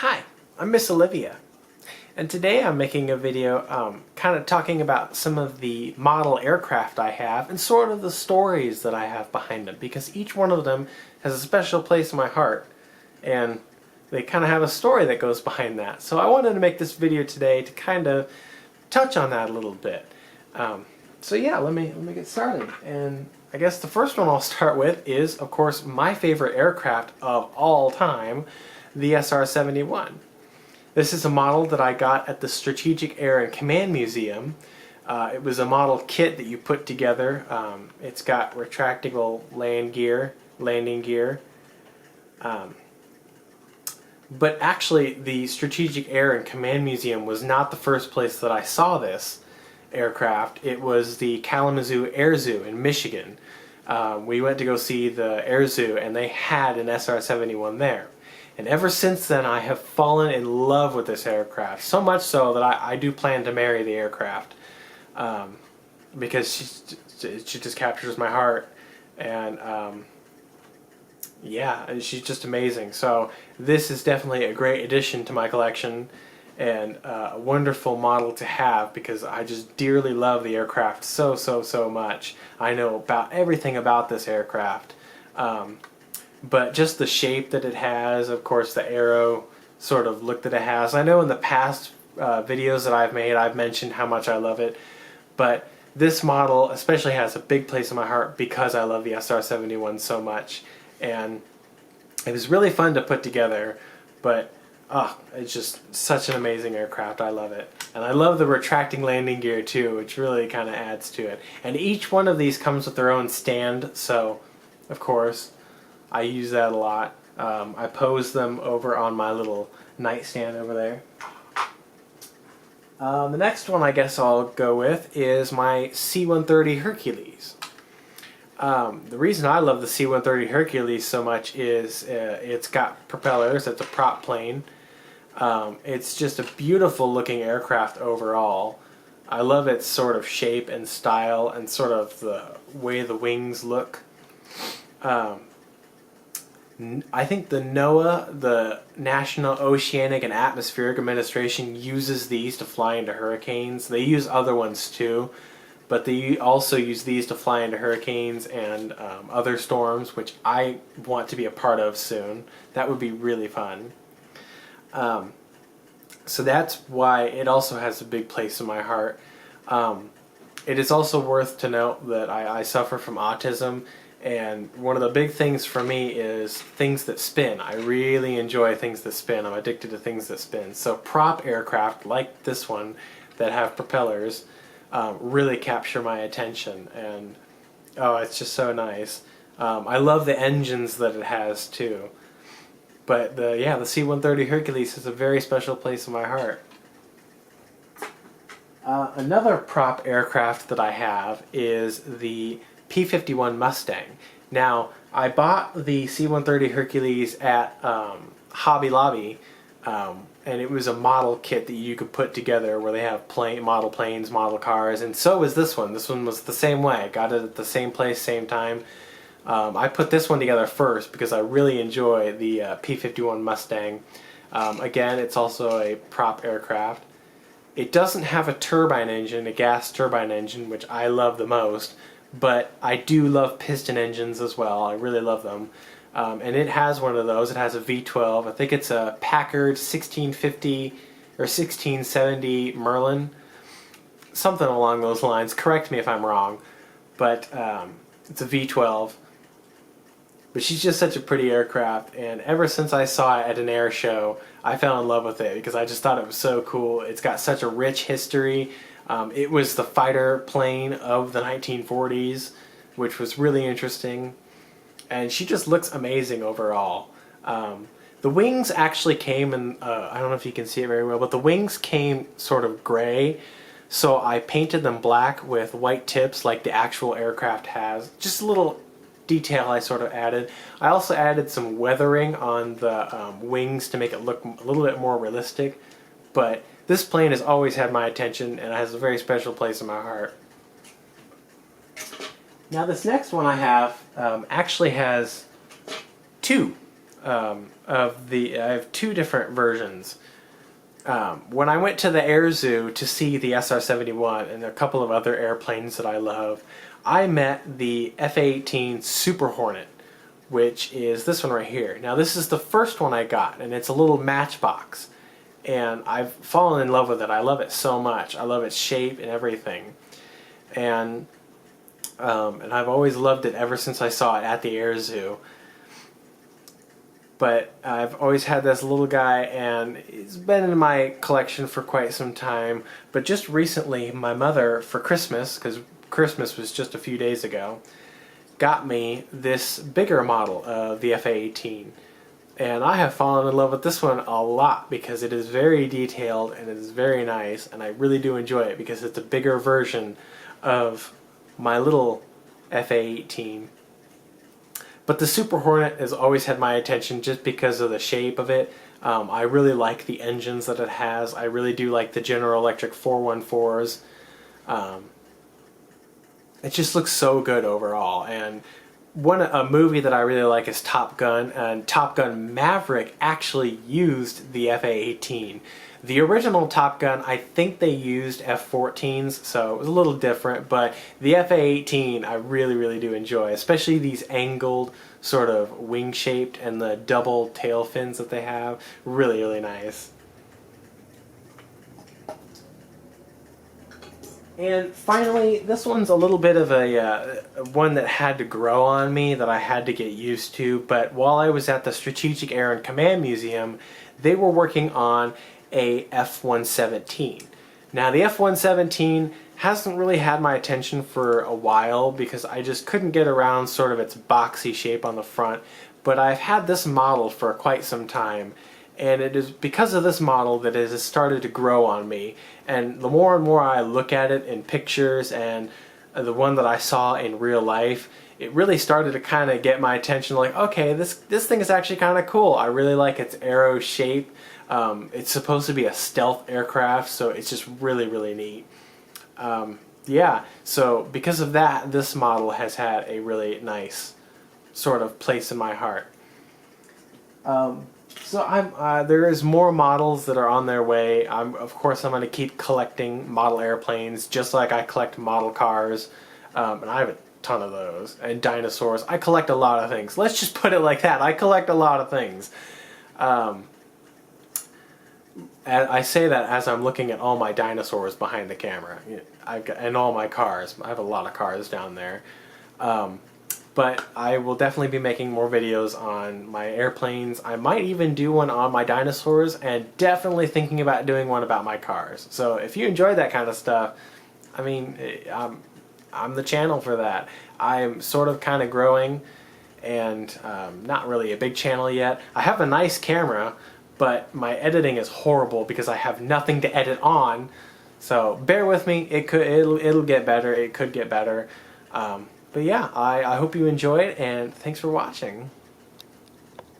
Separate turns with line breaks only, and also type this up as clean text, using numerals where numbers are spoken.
Hi, I'm Miss Olivia, and today I'm making a video kind of talking about some of the model aircraft I have and sort of the stories that I have behind them, because each one of them has a special place in my heart and they kind of have a story that goes behind that. So I wanted to make this video today to kind of touch on that a little bit. So yeah, let me get started. And I guess the first one I'll start with is, of course, my favorite aircraft of all time, the SR-71. This is a model that I got at the Strategic Air and Command Museum. It was a model kit that you put together. It's got retractable landing gear. But actually, the Strategic Air and Command Museum was not the first place that I saw this aircraft. It was the Kalamazoo Air Zoo in Michigan. We went to go see the Air Zoo, and they had an SR-71 there. And ever since then, I have fallen in love with this aircraft. So much so that I do plan to marry the aircraft. Because she just captures my heart. And yeah, she's just amazing. So this is definitely a great addition to my collection. And a wonderful model to have, because I just dearly love the aircraft so much. I know about everything about this aircraft. But just the shape that it has, of course the aero sort of look that it has. I know in the past videos that I've made, I've mentioned how much I love it, but this model especially has a big place in my heart because I love the SR-71 so much. And it was really fun to put together, but it's just such an amazing aircraft. I love it. And I love the retracting landing gear too, which really kind of adds to it. And each one of these comes with their own stand, so of course I use that a lot. I pose them over on my little nightstand over there. The next one I guess I'll go with is my C-130 Hercules. The reason I love the C-130 Hercules so much is it's got propellers. It's a prop plane. It's just a beautiful looking aircraft overall. I love its sort of shape and style and sort of the way the wings look. I think the NOAA, the National Oceanic and Atmospheric Administration, uses these to fly into hurricanes. They use other ones too, but they also use these to fly into hurricanes and other storms, which I want to be a part of soon. That would be really fun. So that's why it also has a big place in my heart. It is also worth to note that I suffer from autism, and one of the big things for me is things that spin. I really enjoy things that spin. I'm addicted to things that spin. So prop aircraft like this one that have propellers really capture my attention, and it's just so nice. I love the engines that it has too. But the C-130 Hercules has a very special place in my heart. Another prop aircraft that I have is the P-51 Mustang. Now, I bought the C-130 Hercules at Hobby Lobby, and it was a model kit that you could put together where they have model planes, model cars, and so was this one. This one was the same way. I got it at the same place, same time. I put this one together first because I really enjoy the P-51 Mustang. Again, it's also a prop aircraft. It doesn't have a turbine engine, a gas turbine engine, which I love the most, but I do love piston engines as well. I really love them. And it has one of those. It has a V12. I think it's a Packard 1650 or 1670 Merlin. Something along those lines. Correct me if I'm wrong. But it's a V12. But she's just such a pretty aircraft, and ever since I saw it at an air show, I fell in love with it because I just thought it was so cool. It's got such a rich history. It was the fighter plane of the 1940s, which was really interesting. And she just looks amazing overall. The wings actually came in, I don't know if you can see it very well, but the wings came sort of gray. So I painted them black with white tips like the actual aircraft has. Just a little detail I sort of added. I also added some weathering on the wings to make it look a little bit more realistic. But this plane has always had my attention and has a very special place in my heart. Now this next one I have actually has two I have two different versions. When I went to the Air Zoo to see the SR-71 and a couple of other airplanes that I love, I met the F/A-18 Super Hornet, which is this one right here. Now this is the first one I got, and it's a little matchbox. And I've fallen in love with it. I love it so much. I love its shape and everything. And I've always loved it ever since I saw it at the Air Zoo. But I've always had this little guy, and it's been in my collection for quite some time. But just recently, my mother, for Christmas, because Christmas was just a few days ago, got me this bigger model of the F/A-18. And I have fallen in love with this one a lot because it is very detailed and it is very nice, and I really do enjoy it because it's a bigger version of my little F/A-18. But the Super Hornet has always had my attention just because of the shape of it. I really like the engines that it has. I really do like the General Electric 414s. It just looks so good overall. And a movie that I really like is Top Gun, and Top Gun Maverick actually used the F/A-18. The original Top Gun, I think they used F-14s, so it was a little different, but the F/A-18 I really, really do enjoy, especially these angled, sort of wing-shaped, and the double tail fins that they have. Really, really nice. And finally, this one's a little bit of a one that had to grow on me, that I had to get used to, but while I was at the Strategic Air and Command Museum, they were working on a F-117. Now the F-117 hasn't really had my attention for a while because I just couldn't get around sort of its boxy shape on the front, but I've had this model for quite some time, and it is because of this model that it has started to grow on me. And the more and more I look at it in pictures and the one that I saw in real life, it really started to kind of get my attention, like, okay, this thing is actually kind of cool. I really like its arrow shape. It's supposed to be a stealth aircraft, so it's just really, really neat. Yeah, so because of that, this model has had a really nice sort of place in my heart. So there is more models that are on their way. Of course, I'm going to keep collecting model airplanes, just like I collect model cars, and I have a ton of those, and dinosaurs. I collect a lot of things. Let's just put it like that. I collect a lot of things. And I say that as I'm looking at all my dinosaurs behind the camera. And all my cars. I have a lot of cars down there. But I will definitely be making more videos on my airplanes. I might even do one on my dinosaurs, and definitely thinking about doing one about my cars. So if you enjoy that kind of stuff, I mean, I'm the channel for that. I'm sort of kind of growing, and not really a big channel yet. I have a nice camera, but my editing is horrible because I have nothing to edit on. So bear with me. It'll get better. It could get better. But yeah, I hope you enjoyed, and thanks for watching.